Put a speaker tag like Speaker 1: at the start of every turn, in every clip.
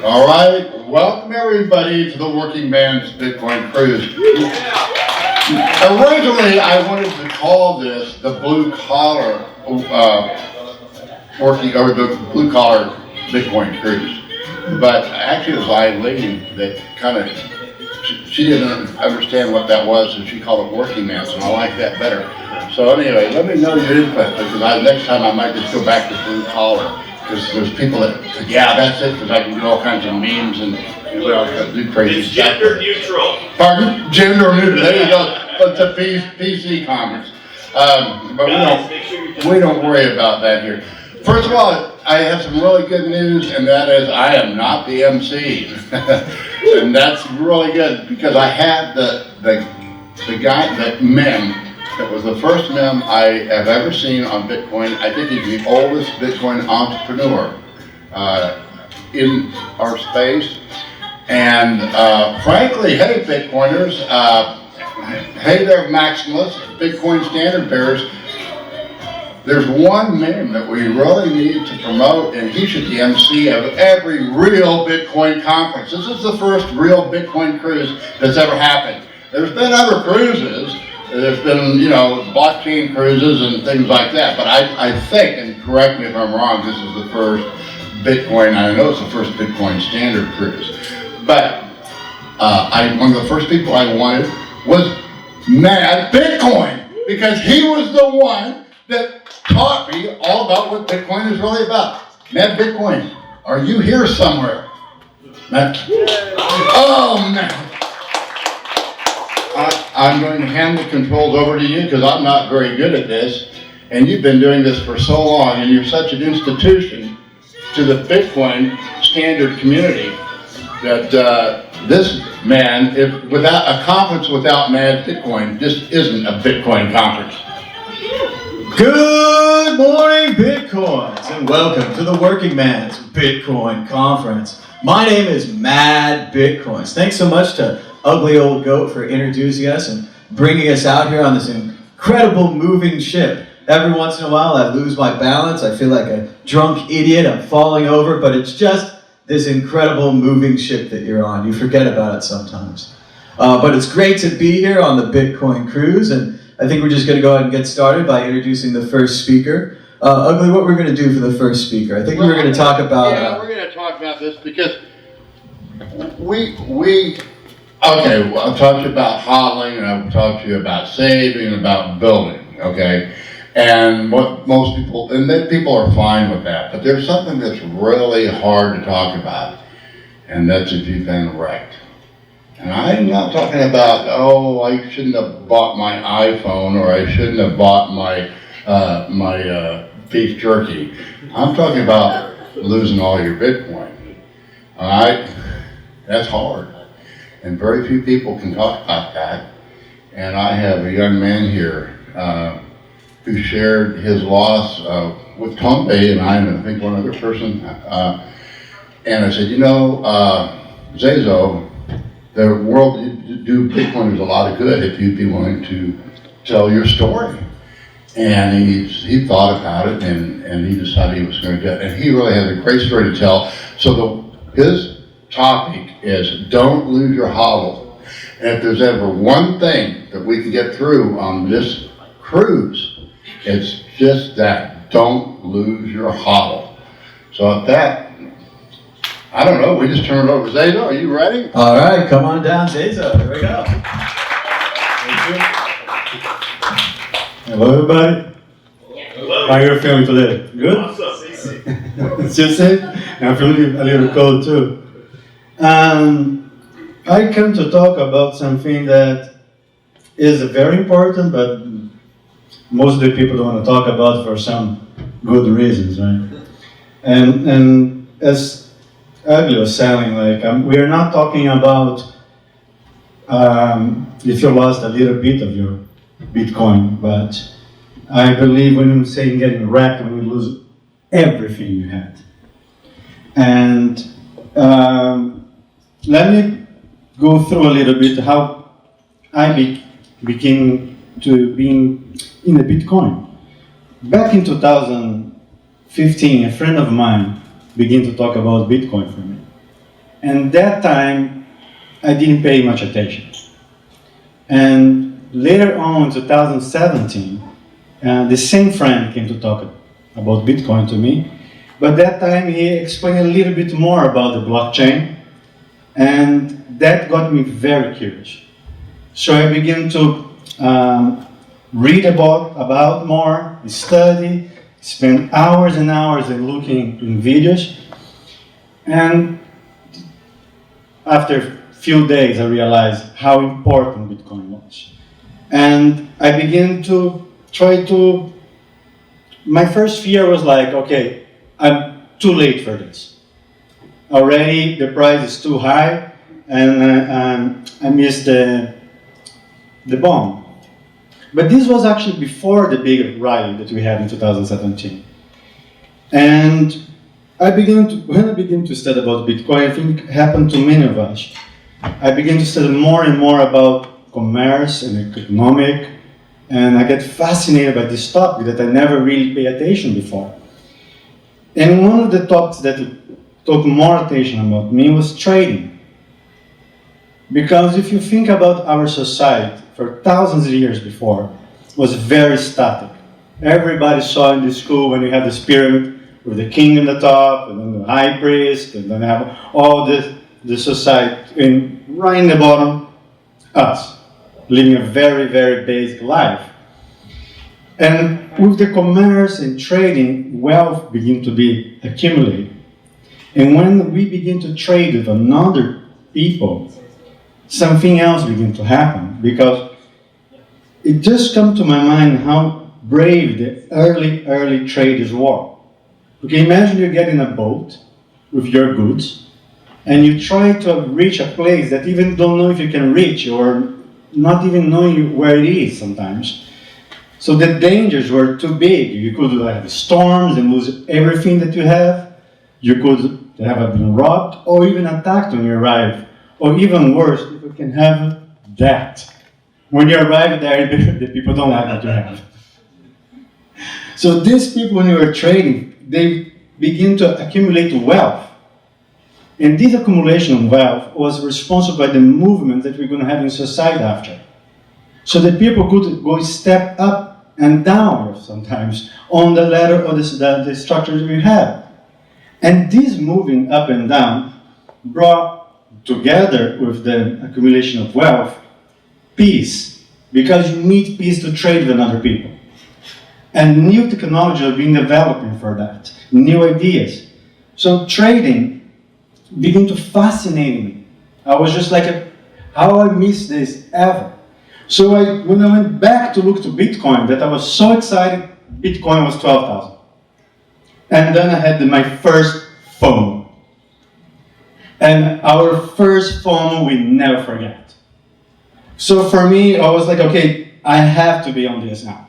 Speaker 1: All right, welcome everybody to the Working Man's Bitcoin Cruise. Originally, I wanted to call this the blue collar the blue collar Bitcoin Cruise, but actually it was Eileen that kind of she didn't understand what that was, and she called it Working Man's, and I like that better. So anyway, let me know your input, because next time I might just go back to blue collar. Because there's people that, yeah, that's it, because I can do all kinds of memes and do crazy
Speaker 2: it's
Speaker 1: stuff.
Speaker 2: It's gender neutral.
Speaker 1: Pardon? Gender neutral. There you go. It's a PC conference. But we don't worry about that here. First of all, I have some really good news, and that is I am not the MC. And that's really good, because I had the mem. That was the first mem I have ever seen on Bitcoin. I think he's the oldest Bitcoin entrepreneur in our space. And frankly, hey Bitcoiners, hey there maximalists, Bitcoin standard bearers, there's one mem that we really need to promote, and he should be MC of every real Bitcoin conference. This is the first real Bitcoin cruise that's ever happened. There's been other cruises. There's been, blockchain cruises and things like that, but I think, and correct me if I'm wrong, this is the first Bitcoin, I know it's the first Bitcoin standard cruise, but one of the first people I wanted was Mad Bitcoin, because he was the one that taught me all about what Bitcoin is really about. Mad Bitcoin, are you here somewhere? Matt? Oh, man. I'm going to hand the controls over to you because I'm not very good at this, and you've been doing this for so long, and you're such an institution to the Bitcoin standard community that this man, without a conference without Mad Bitcoin, just isn't a Bitcoin conference.
Speaker 3: Good morning, Bitcoins, and welcome to the Working Man's Bitcoin Conference. My name is Mad Bitcoins. Thanks so much to Ugly Old Goat for introducing us and bringing us out here on this incredible moving ship. Every once in a while I lose my balance, I feel like a drunk idiot, I'm falling over, but it's just this incredible moving ship that you're on. You forget about it sometimes. But it's great to be here on the Bitcoin Cruise, and I think we're just going to go ahead and get started by introducing the first speaker. Ugly, what we're going to do for the first speaker? I think we're going to talk about...
Speaker 1: Yeah, we're going to talk about this because okay, well, I've talked to you about hodling, and I've talked to you about saving, and about building, okay? And what most people, and then people are fine with that, but there's something that's really hard to talk about, and that's if you've been wrecked. And I'm not talking about, I shouldn't have bought my iPhone, or I shouldn't have bought my beef jerky. I'm talking about losing all your Bitcoin, all right? That's hard. And very few people can talk about that. And I have a young man here who shared his loss with Komen and I think one other person. And I said, Zezo, the world do Bitcoin is a lot of good if you'd be willing to tell your story. And he thought about it and he decided he was going to do it. And he really has a great story to tell. So his topic is don't lose your HODL. And if there's ever one thing that we can get through on this cruise, it's just that, don't lose your HODL. So at that, I don't know, we just turn it over to Zezo. Are you ready?
Speaker 3: All right, come on down, Zezo. Here we go.
Speaker 4: Hello, everybody.
Speaker 2: Hello.
Speaker 4: How are you feeling today? Good?
Speaker 2: Awesome.
Speaker 4: It's just it? I'm feeling a little cold too. I came to talk about something that is very important, but most of the people don't want to talk about for some good reasons, right? And as Ugly was saying, we are not talking about if you lost a little bit of your Bitcoin, but I believe when I'm saying getting wrecked, when you lose everything you had. And let me go through a little bit how I became to being in the Bitcoin. Back in 2015, a friend of mine began to talk about Bitcoin for me. And that time, I didn't pay much attention. And later on, in 2017, the same friend came to talk about Bitcoin to me. But that time, he explained a little bit more about the blockchain. And that got me very curious. So I began to read about more, study, spend hours and hours in looking in videos. And after a few days, I realized how important Bitcoin was. And I began to try to, my first fear was like, okay, I'm too late for this. Already the price is too high, and I missed the bomb. But this was actually before the big rally that we had in 2017. And when I began to study about Bitcoin, I think it happened to many of us. I began to study more and more about commerce and economic, and I get fascinated by this topic that I never really paid attention before. And one of the topics that took more attention about me was trading. Because if you think about our society, for thousands of years before, was very static. Everybody saw in the school when you had this pyramid with the king on the top, and then the high priest, and then have all the society, and right in the bottom, us, living a very, very basic life. And with the commerce and trading, wealth began to be accumulated. And when we begin to trade with another people, something else began to happen, because it just comes to my mind how brave the early traders were. Okay, imagine you get in a boat with your goods, and you try to reach a place that even don't know if you can reach, or not even knowing where it is sometimes. So the dangers were too big. You could have storms and lose everything that you have. You could have been robbed or even attacked when you arrive. Or even worse, you can have debt. When you arrive there, the people don't like what you have. So these people, when you are trading, they begin to accumulate wealth. And this accumulation of wealth was responsible by the movement that we're going to have in society after. So that people could go step up and down sometimes on the ladder or the structures we have. And this moving up and down brought together with the accumulation of wealth, peace, because you need peace to trade with other people. And new technology are being developing for that, new ideas. So trading began to fascinate me. I was just like, how I missed this ever. So when I went back to look to Bitcoin, that I was so excited, Bitcoin was 12,000. And then I had my first FOMO. And our first FOMO we never forget. So for me, I was like, okay, I have to be on this now.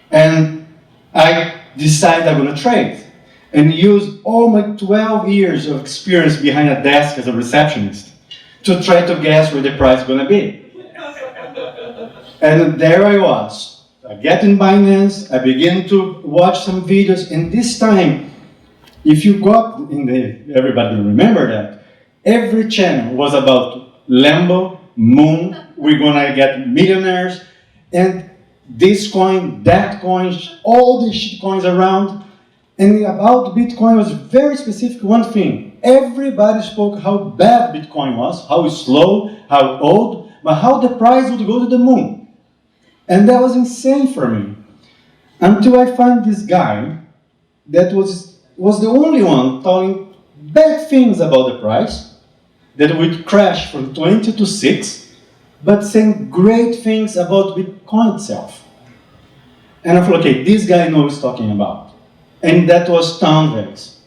Speaker 4: And I decided I'm going to trade and use all my 12 years of experience behind a desk as a receptionist to try to guess where the price is going to be. And there I was. I get in Binance, I begin to watch some videos, and this time, if you got everybody will remember that, every channel was about Lambo, Moon, we're gonna get millionaires, and this coin, that coin, all the shit coins around. And about Bitcoin was very specific one thing. Everybody spoke how bad Bitcoin was, how slow, how old, but how the price would go to the moon. And that was insane for me. Until I found this guy that was the only one telling bad things about the price, that would crash from 20 to 6, but saying great things about Bitcoin itself. And I thought, okay, this guy knows what he's talking about. And that was Tanves.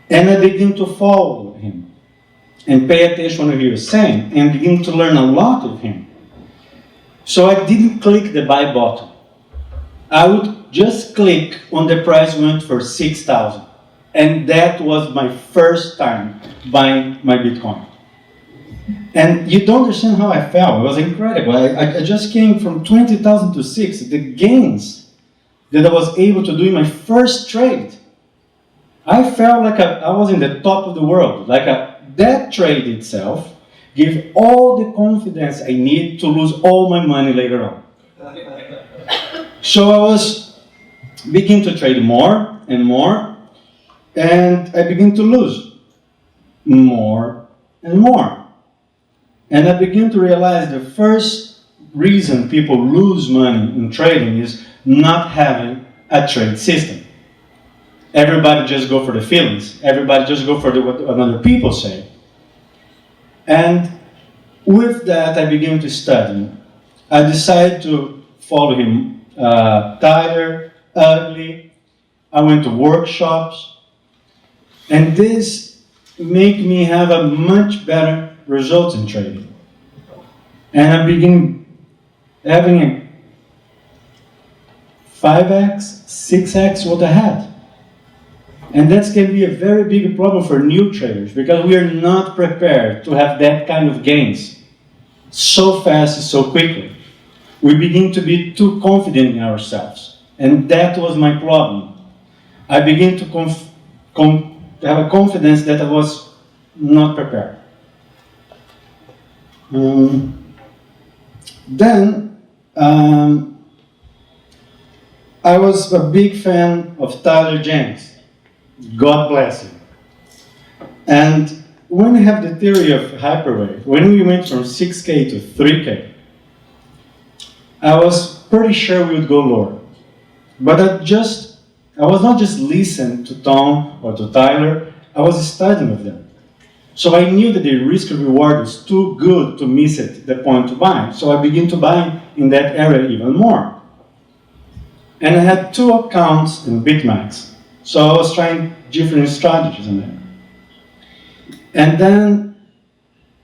Speaker 4: And I began to follow him and pay attention to what he was saying and begin to learn a lot of him. So I didn't click the buy button. I would just click when the price went for 6,000. And that was my first time buying my Bitcoin. And you don't understand how I felt. It was incredible. I just came from 20,000 to 6. The gains that I was able to do in my first trade.
Speaker 5: I felt like I was in the top of the world. That trade itself gave all the confidence I need to lose all my money later on. So I was begin to trade more and more, and I begin to lose more and more. And I begin to realize the first reason people lose money in trading is not having a trade system. Everybody just go for the feelings. Everybody just go for what other people say. And with that, I began to study. I decided to follow him, Tyler, Ugly. I went to workshops. And this made me have a much better result in trading. And I began having a 5x, 6x what I had. And that can be a very big problem for new traders because we are not prepared to have that kind of gains so fast, so quickly. We begin to be too confident in ourselves. And that was my problem. I began to have a confidence that I was not prepared. Then, I was a big fan of Tyler James. God bless him. And when we have the theory of hyperwave, when we went from 6K to 3K, I was pretty sure we would go lower. But I was not just listening to Tom or to Tyler, I was studying with them. So I knew that the risk reward was too good to miss it, the point to buy. So I began to buy in that area even more. And I had 2 accounts in BitMax. So I was trying different strategies in there. And then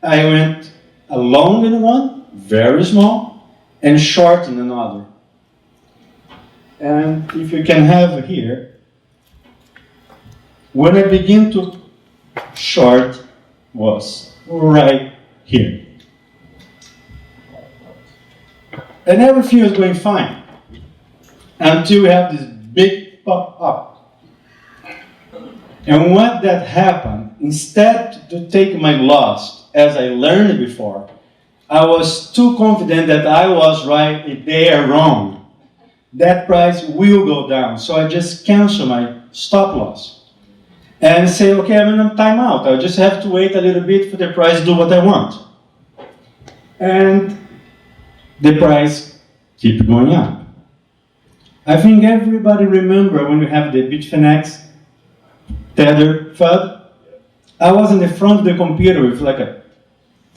Speaker 5: I went long in one, very small, and short in another. And if you can have here, when I begin to short was right here. And everything was going fine until we have this big pop up. And what that happened, instead to take my loss, as I learned before, I was too confident that I was right if they are wrong. That price will go down. So I just cancel my stop loss. And say, okay, I'm in a timeout. I just have to wait a little bit for the price to do what I want. And the price keep going up. I think everybody remember when you have the Bitfinex Tether FUD. I was in the front of the computer with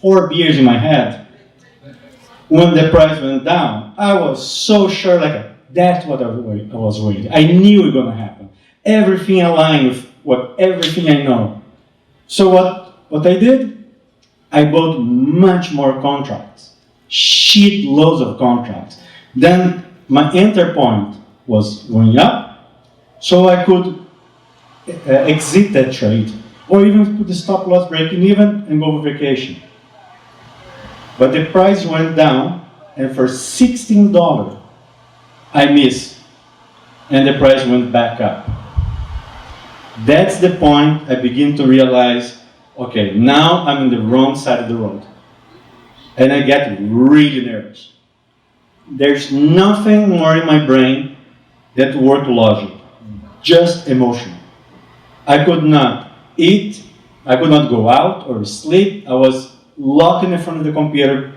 Speaker 5: 4 beers in my head. When the price went down, I was so sure that's what I was waiting. I knew it was going to happen. Everything aligned with everything I know. So what I did, I bought much more contracts. Shit loads of contracts. Then my enter point was going up, so I could exit that trade, or even put the stop loss breaking even and go on vacation. But the price went down, and for $16, I missed, and the price went back up. That's the point I begin to realize, okay, now I'm on the wrong side of the road. And I get really nervous. There's nothing more in my brain that works logic, just emotion. I could not eat, I could not go out or sleep. I was locked in the front of the computer.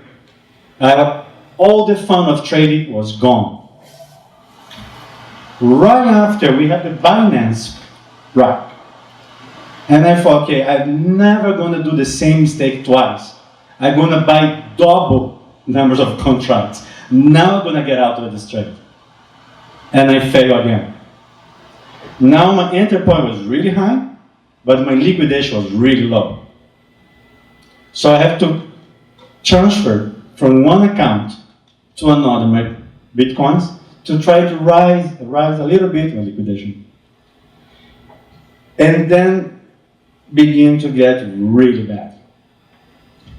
Speaker 5: All the fun of trading was gone. Right after, we had the Binance rack. And I thought, okay, I'm never going to do the same mistake twice. I'm going to buy double numbers of contracts. Now I'm going to get out of this trade. And I fail again. Now my enter point was really high, but my liquidation was really low. So I have to transfer from one account to another my Bitcoins to try to rise a little bit my liquidation. And then begin to get really bad.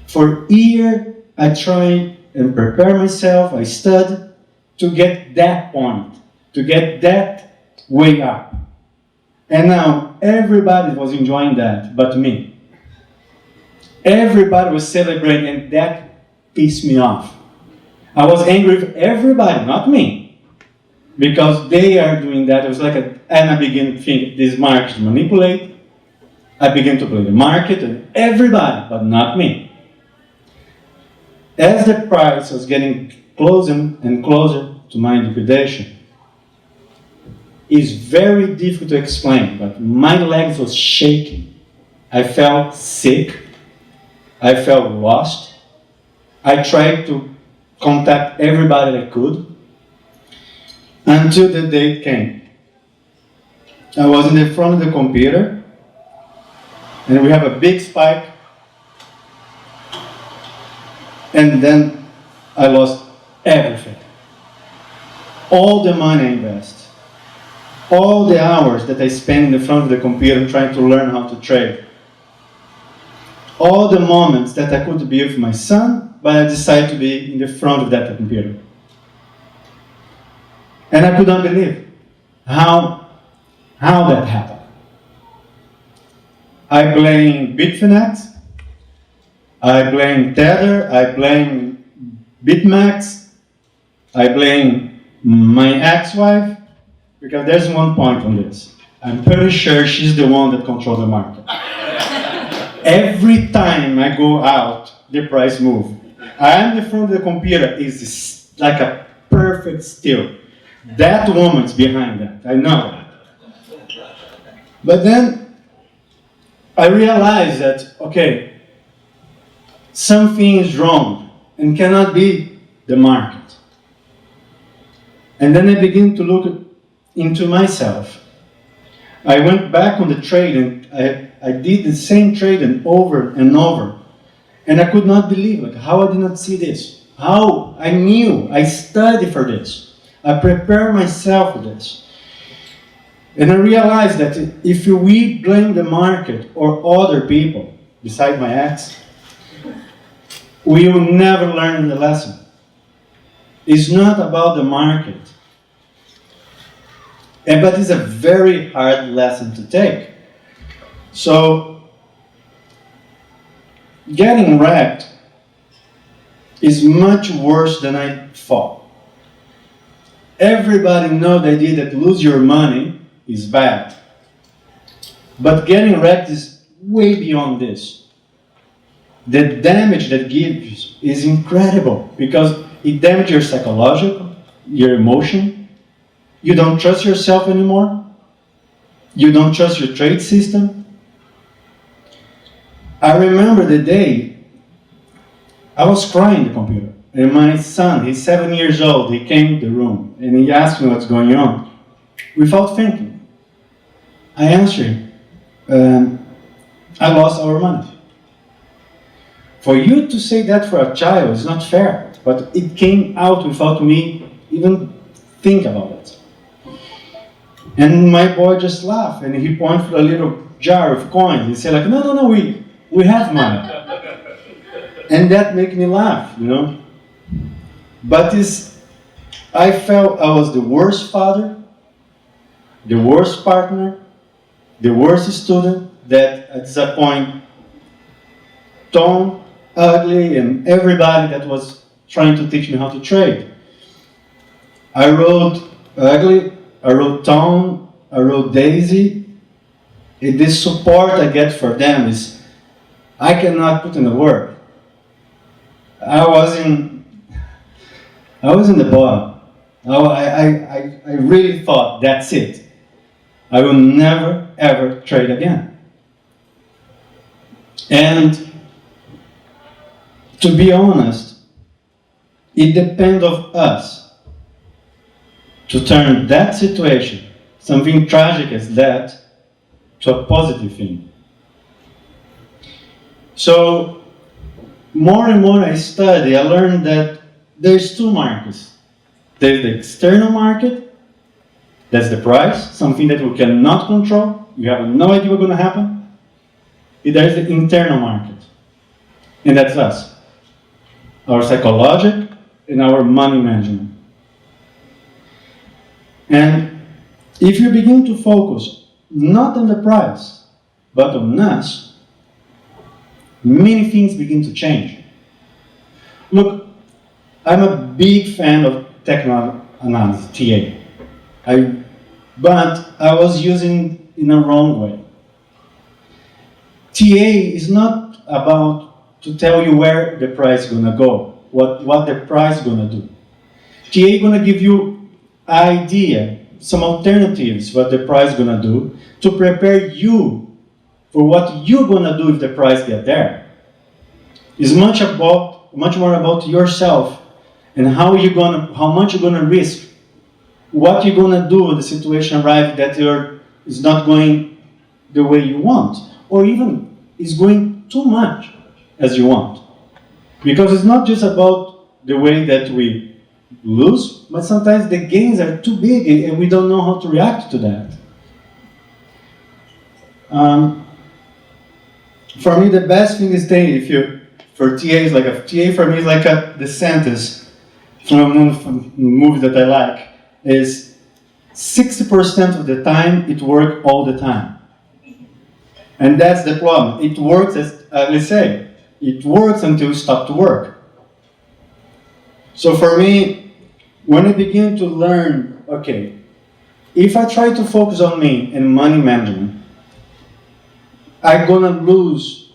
Speaker 5: For a year, I tried and prepare myself, I studied to get that point, to get that way up. And now, everybody was enjoying that but me. Everybody was celebrating, and that pissed me off. I was angry with everybody, not me, because they are doing that. It was like, and I began to think this market to manipulate. I began to play the market, and everybody, but not me. As the price was getting closer and closer to my liquidation, it's very difficult to explain, but my legs was shaking. I felt sick. I felt lost. I tried to contact everybody I could until the date came. I was in the front of the computer, and we have a big spike, and then I lost everything. All the money I invest, all the hours that I spent in the front of the computer trying to learn how to trade, all the moments that I could be with my son, but I decided to be in the front of that computer. And I could not believe how that happened. I blame Bitfinex, I blame Tether, I blame BitMEX, I blame my ex-wife, because there's one point on this. I'm pretty sure she's the one that controls the market. Every time I go out, the price moves. I am in front of the computer, is like a perfect steal. That woman's behind that, I know that. But then I realized that, okay, something is wrong and cannot be the market. And then I begin to look into myself. I went back on the trade and I did the same trade and over, and I could not believe, like, how I did not see this. How I knew, I studied for this. I prepared myself for this. And I realized that if we blame the market or other people, besides my ex, we will never learn the lesson. It's not about the market. But it's a very hard lesson to take. So, getting wrecked is much worse than I thought. Everybody knows the idea that lose your money is bad. But getting wrecked is way beyond this. The damage that gives is incredible because it damages your psychological, your emotion. You don't trust yourself anymore. You don't trust your trade system. I remember the day I was crying in the computer, and my son, he's 7 years old, he came to the room and he asked me what's going on. Without thinking, I answered, I lost our money. For you to say that for a child is not fair, but it came out without me even think about it. And my boy just laughed, and he pointed to a little jar of coins. He said, like, no, we have money. And that made me laugh, you know. But I felt I was the worst father, the worst partner, the worst student that at that point, Tom, Ugly, and everybody that was trying to teach me how to trade. I wrote Ugly, I wrote Tom, I wrote Daisy. This support I get for them is, I cannot put in a word. I was in the bottom. I really thought, that's it. I will never, ever trade again. And to be honest, it depends on us to turn that situation, something tragic as that, to a positive thing. So, more and more I study, I learned that there's two markets. There's the external market, that's the price, something that we cannot control, you have no idea what's going to happen. And there's the internal market, and that's us. Our psychological and our money management. And if you begin to focus not on the price, but on us, many things begin to change. Look, I'm a big fan of techno analysis, TA. But I was using in a wrong way. TA is not about to tell you where the price is gonna go, what the price is gonna do. TA is gonna give you idea, some alternatives what the price is gonna do to prepare you for what you're gonna do if the price get there. It's much more about yourself and how much you're gonna risk, what you're gonna do when the situation arrives that is not going the way you want, or even is going too much as you want. Because it's not just about the way that we lose, but sometimes the gains are too big and we don't know how to react to that. For me, the best thing is for TAs, like a TA for me is like the sentence from a movie that I like, is 60% of the time it works all the time. And that's the problem. It works, as let's say, it works until you stop to work. So for me, when I begin to learn, okay, if I try to focus on me and money management, I'm gonna lose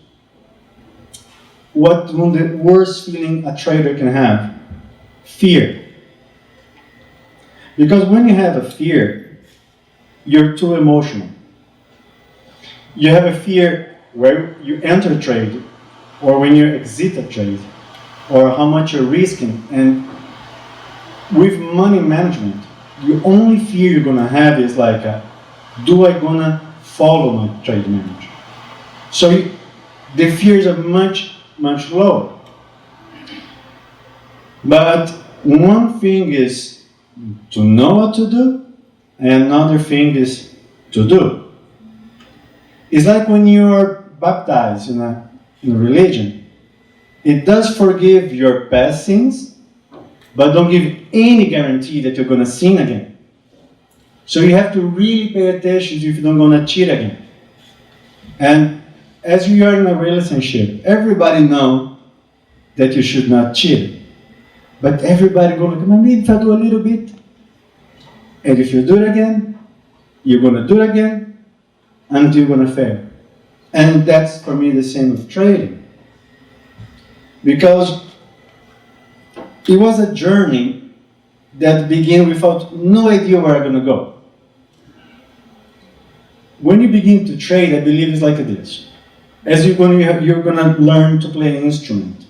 Speaker 5: one of the worst feeling a trader can have, fear. Because when you have a fear, you're too emotional. You have a fear where you enter a trade, or when you exit a trade, or how much you're risking. And with money management, the only fear you're gonna have is like, do I gonna follow my trade manager? So the fears are much lower. But one thing is to know what to do, and another thing is to do. It's like when you are baptized in a religion. It does forgive your past sins, but don't give any guarantee that you're going to sin again. So you have to really pay attention if you're not going to cheat again. And as you are in a relationship, everybody knows that you should not cheat. But everybody going to come, maybe if I do a little bit, and if you do it again, you're going to do it again, until you're going to fail. And that's, for me, the same with trading. Because it was a journey that began without no idea where I'm going to go. When you begin to trade, I believe it's like this. As you're going to learn to play an instrument.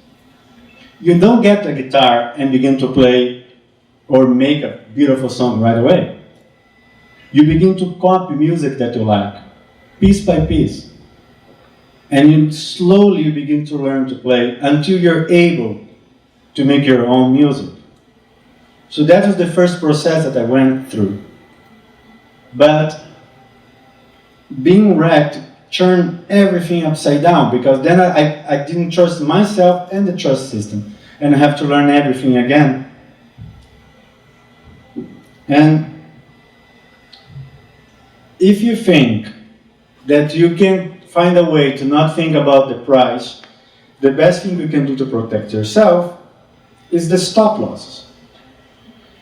Speaker 5: You don't get a guitar and begin to play or make a beautiful song right away. You begin to copy music that you like, piece by piece. And you slowly begin to learn to play until you're able to make your own music. So that was the first process that I went through. But being wrecked turned everything upside down, because then I didn't trust myself and the trust system, and I have to learn everything again. And if you think that you can find a way to not think about the price, the best thing you can do to protect yourself is the stop losses.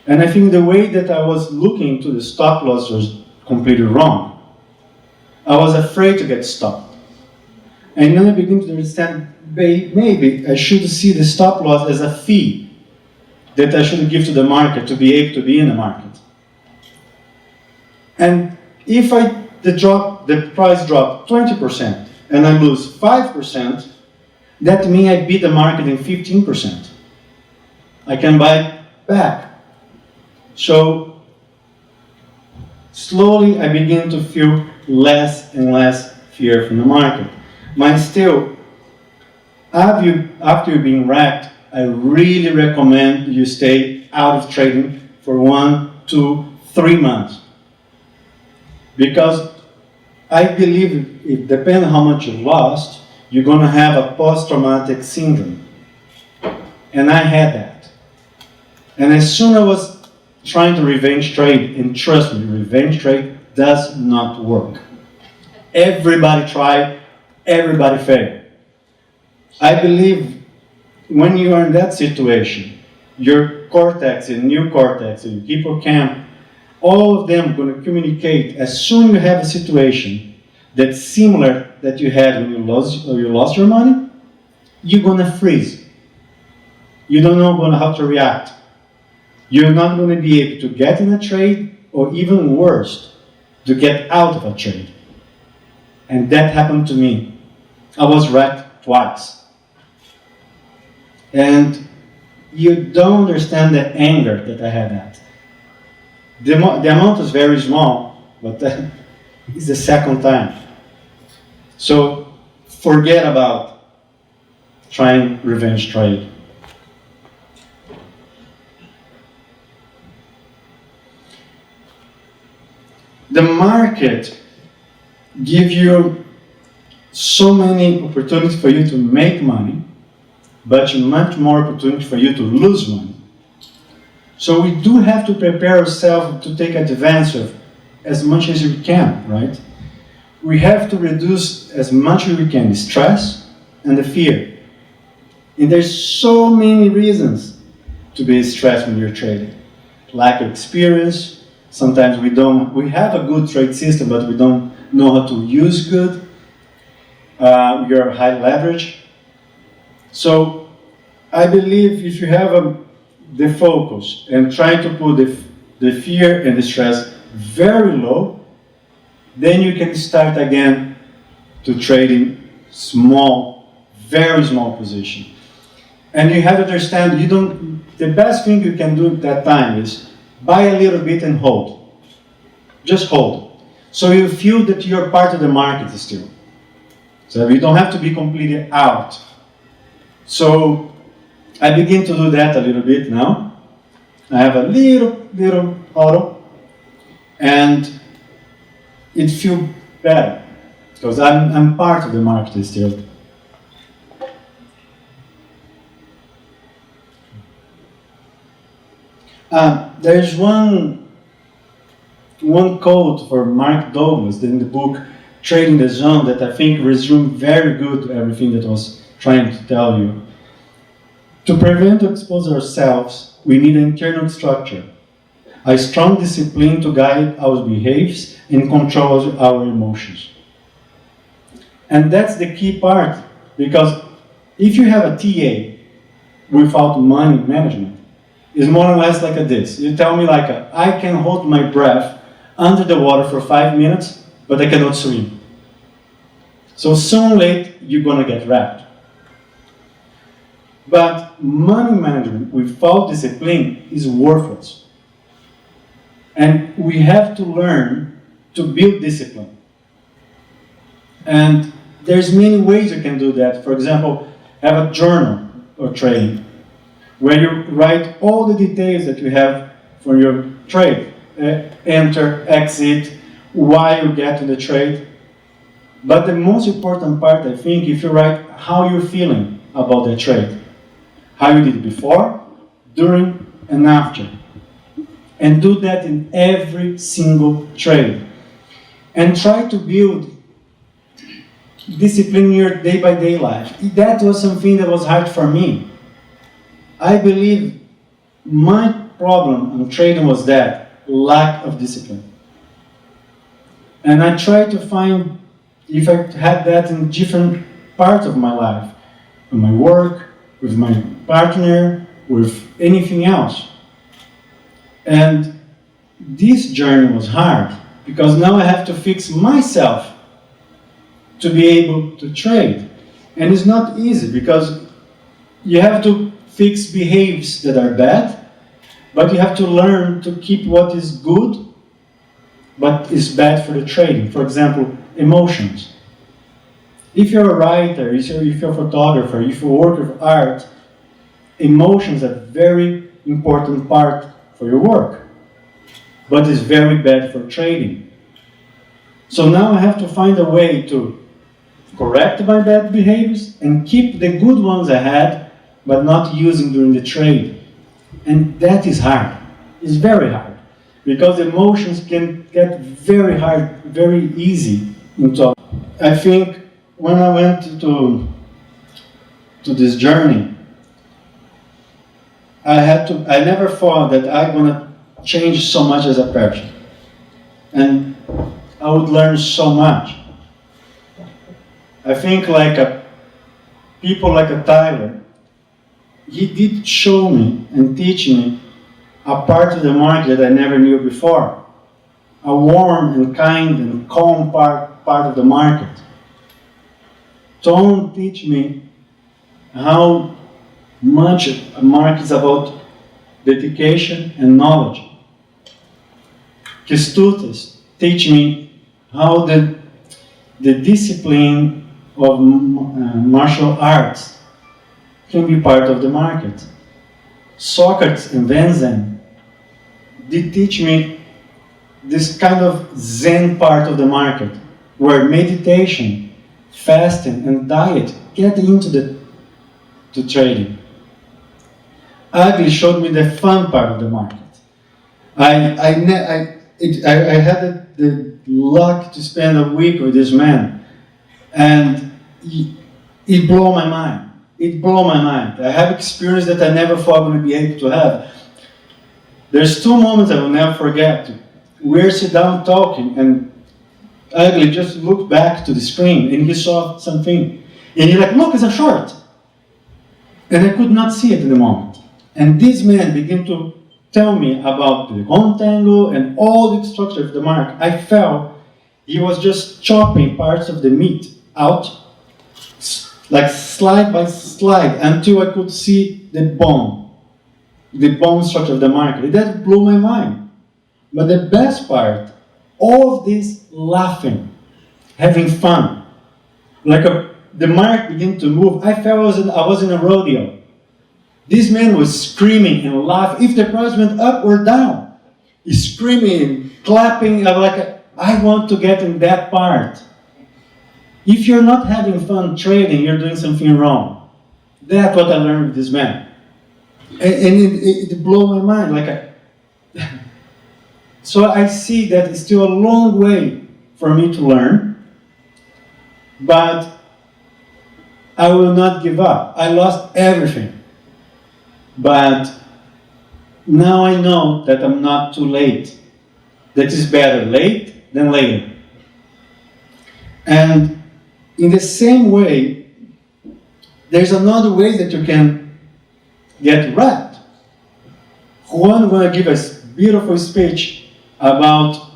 Speaker 5: And I think the way that I was looking into the stop loss was completely wrong. I was afraid to get stopped. And then I began to understand, maybe I should see the stop loss as a fee that I should give to the market to be able to be in the market. And if the price dropped 20% and I lose 5%, that means I beat the market in 15%. I can buy it back. So slowly I begin to feel less and less fear from the market. But still, after you're being wrecked, I really recommend you stay out of trading for 1, 2, 3 months. Because I believe it depends on how much you lost, you're going to have a post-traumatic syndrome. And I had that. And as soon as I was trying to revenge trade, and trust me, revenge trade does not work. Everybody try, everybody fail. I believe when you are in that situation, your cortex and new cortex and hippocampus, all of them going to communicate as soon as you have a situation that's similar that you had when you lost your money, you're going to freeze. You don't know how to react. You're not going to be able to get in a trade, or even worse, to get out of a trade. And that happened to me. I was wrecked twice. And you don't understand the anger that I had at. The amount is very small, but it's the second time. So forget about trying revenge trade. The market gives you so many opportunities for you to make money, but much more opportunity for you to lose money. So we do have to prepare ourselves to take advantage of as much as we can, right? We have to reduce as much as we can the stress and the fear. And there's so many reasons to be stressed when you're trading. Lack of experience. Sometimes we have a good trade system, but we don't know how to use good. You're high leverage. So I believe if you have the focus and try to put the fear and the stress very low, then you can start again to trading small, very small position. And you have to understand, the best thing you can do at that time is buy a little bit and hold. Just hold. So you feel that you're part of the market still. So you don't have to be completely out. So I begin to do that a little bit now. I have a little auto, and it feels better because I'm part of the market still. There's one quote for Mark Douglas in the book Trading the Zone that I think resumes very good everything that I was trying to tell you. To prevent or expose ourselves, we need an internal structure, a strong discipline to guide our behaviors and control our emotions. And that's the key part, because if you have a TA without money management, it's more or less like this. You tell me I can hold my breath under the water for 5 minutes, but I cannot swim. So soon or late, you're going to get wrecked. But money management without discipline is worthless. And we have to learn to build discipline. And there's many ways you can do that. For example, have a journal or trading, where you write all the details that you have for your trade. Enter, exit, why you get to the trade. But the most important part, I think, if you write how you're feeling about the trade. How you did before, during, and after. And do that in every single trade. And try to build discipline in your day-by-day life. That was something that was hard for me. I believe my problem in trading was that lack of discipline. And I tried to find if I had that in different parts of my life, in my work, with my partner, with anything else. And this journey was hard, because now I have to fix myself to be able to trade. And it's not easy, because you have to fix behaviors that are bad, but you have to learn to keep what is good, but is bad for the trading. For example, emotions. If you're a writer, if you're a photographer, if you work with art, emotions are a very important part for your work, but it's very bad for trading. So now I have to find a way to correct my bad behaviors and keep the good ones I had, but not using during the trade. And that is hard. It's very hard, because emotions can get very hard, very easy into I think when I went to this journey, I never thought that I'm gonna change so much as a person. And I would learn so much. I think people like a Tyler, he did show me and teach me a part of the market that I never knew before. A warm and kind and calm part of the market. Tom teach me how much a market is about dedication and knowledge. Kestutis teach me how the discipline of martial arts can be part of the market. Socrates and Venzen did teach me this kind of Zen part of the market, where meditation, fasting, and diet get into the trading. Ugly showed me the fun part of the market. I had the luck to spend a week with this man, and it blew my mind. It blew my mind. I have experience that I never thought I would be able to have. There's 2 moments I will never forget. We're sitting down talking, and Ugly just looked back to the screen, and he saw something. And he's like, look, it's a short. And I could not see it in the moment. And this man began to tell me about the contango and all the structure of the market. I felt he was just chopping parts of the meat out, like slide by slide, until I could see the bone structure of the market. That blew my mind. But the best part, all of this laughing, having fun, the market began to move. I felt I was in a rodeo. This man was screaming and laughing. If the price went up or down, he's screaming, clapping. I'm like, I want to get in that part. If you're not having fun trading, you're doing something wrong. That's what I learned with this man. And it blew my mind. So I see that it's still a long way for me to learn, but I will not give up. I lost everything. But now I know that I'm not too late. That is better late than later. And in the same way, there's another way that you can get wrapped. Juan will give us a beautiful speech about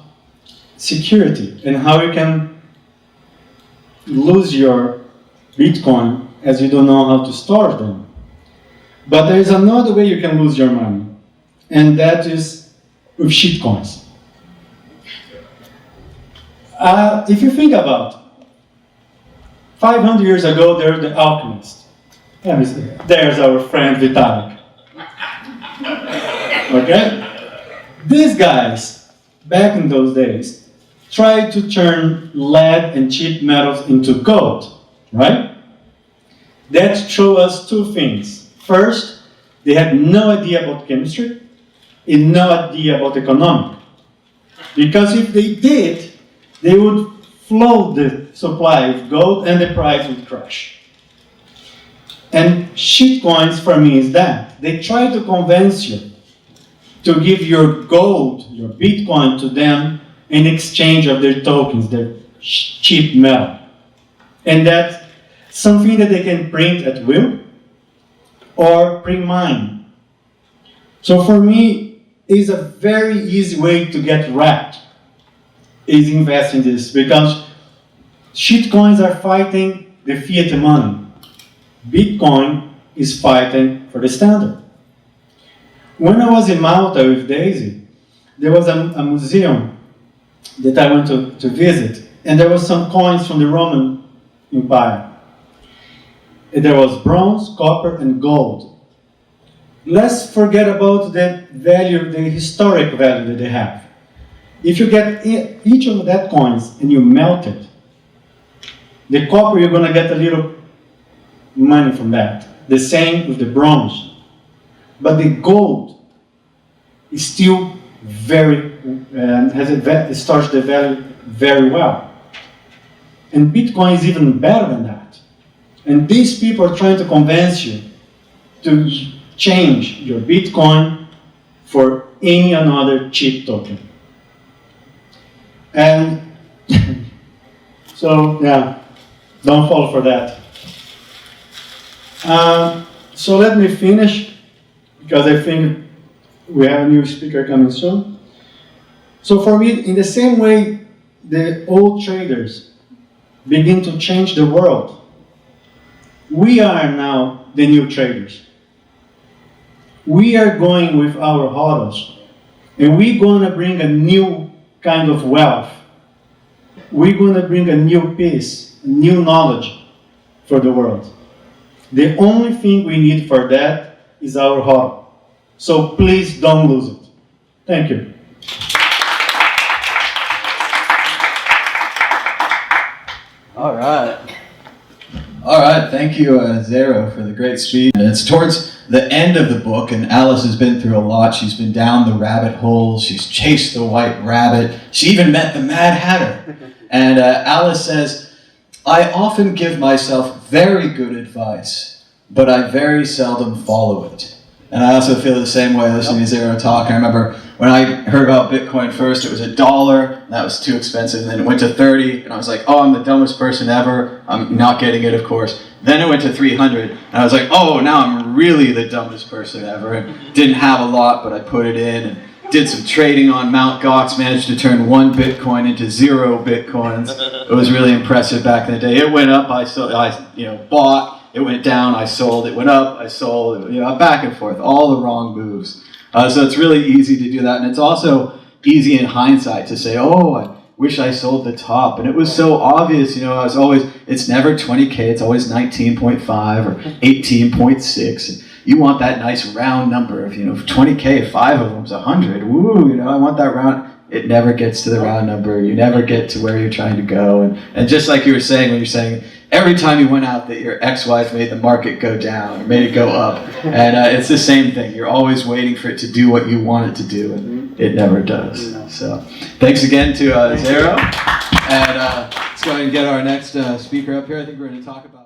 Speaker 5: security and how you can lose your Bitcoin as you don't know how to store them. But there is another way you can lose your money, and that is with shitcoins. If you think about it, 500 years ago, there were the alchemists. There's our friend Vitalik. Okay? These guys, back in those days, tried to turn lead and cheap metals into gold, right? That showed us 2 things. First, they had no idea about chemistry and no idea about economics. Because if they did, they would float the supply of gold and the price would crash. And shitcoins for me is that. They try to convince you to give your gold, your Bitcoin to them in exchange of their tokens, their cheap metal. And that's something that they can print at will or pre-mine. So for me, it's a very easy way to get wrapped, is invest in this, because shitcoins are fighting the fiat money. Bitcoin is fighting for the standard. When I was in Malta with Daisy, there was a museum that I went to visit, and there was some coins from the Roman Empire. There was bronze, copper, and gold. Let's forget about the value, the historic value that they have. If you get each of that coins and you melt it, the copper, you're going to get a little money from that. The same with the bronze. But the gold is still very, it stores the value very well. And Bitcoin is even better than that. And these people are trying to convince you to change your Bitcoin for any another cheap token. And so, yeah, don't fall for that. So let me finish, because I think we have a new speaker coming soon. So for me, in the same way the old traders begin to change the world, we are now the new traders. We are going with our HODLs, and we're going to bring a new kind of wealth. We're going to bring a new peace, new knowledge for the world. The only thing we need for that is our HODL. So please don't lose it. Thank you.
Speaker 3: All right. All right, thank you, Zero, for the great speech. And it's towards the end of the book, and Alice has been through a lot. She's been down the rabbit hole. She's chased the white rabbit. She even met the Mad Hatter. And Alice says, I often give myself very good advice, but I very seldom follow it. And I also feel the same way listening to Zero talk. I remember when I heard about Bitcoin first, it was $1, and that was too expensive. And then it went to 30, and I was like, oh, I'm the dumbest person ever. I'm not getting it, of course. Then it went to 300, and I was like, oh, now I'm really the dumbest person ever. And didn't have a lot, but I put it in, and did some trading on Mt. Gox, managed to turn 1 Bitcoin into 0 Bitcoins. It was really impressive back in the day. It went up, I bought. It went down, I sold. It went up, I sold. Back and forth, all the wrong moves. So it's really easy to do that, and it's also easy in hindsight to say, oh, I wish I sold the top. And it was so obvious, it's never 20K, it's always 19.5 or 18.6. You want that nice round number of, 20K, 5 of them's 100. Woo, I want that round. It never gets to the round number. You never get to where you're trying to go. And just like you were saying, when you're saying, every time you went out that your ex-wife made the market go down or made it go up. And it's the same thing. You're always waiting for it to do what you want it to do, and it never does. So thanks again to Zero. And let's go ahead and get our next speaker up here. I think we're going to talk about